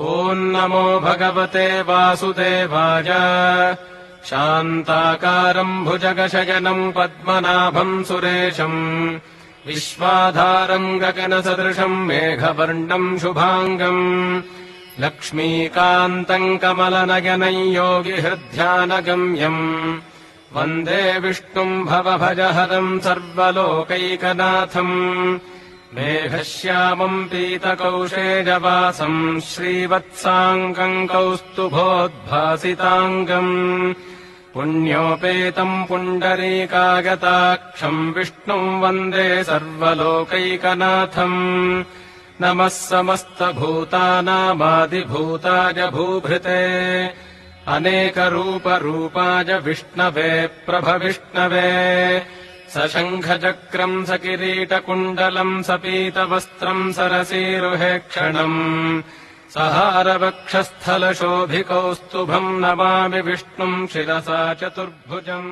ॐ नमो भगवते वासुदेवाय। शान्ताकारम् भुजगशयनम् पद्मनाभम् सुरेशम् विश्वाधारम् गगनसदृशम् मेघवर्णम् शुभाङ्गम् लक्ष्मीकान्तम् कमलनयनम् योगिहृद्ध्यानगम्यम् वन्दे विष्णुम् भवभजहरम् सर्वलोकैकनाथम् मेघश्यामम् पीतकौशेजवासम् श्रीवत्साङ्गम् कौस्तुभोद्भासिताङ्गम् पुण्योपेतम् पुण्डरीकागताक्षम् विष्णुम् वन्दे सर्वलोकैकनाथम् नमः समस्तभूतानामादिभूताय भूभृते अनेकरूपरूपाय विष्णवे प्रभविष्णवे सशङ्खचक्रम् सकिरीटकुण्डलम् सपीतवस्त्रम् सरसीरुहेक्षणम् सहारवक्षस्थलशोभिकौस्तुभम् नमामि विष्णुम् शिरसा चतुर्भुजम्।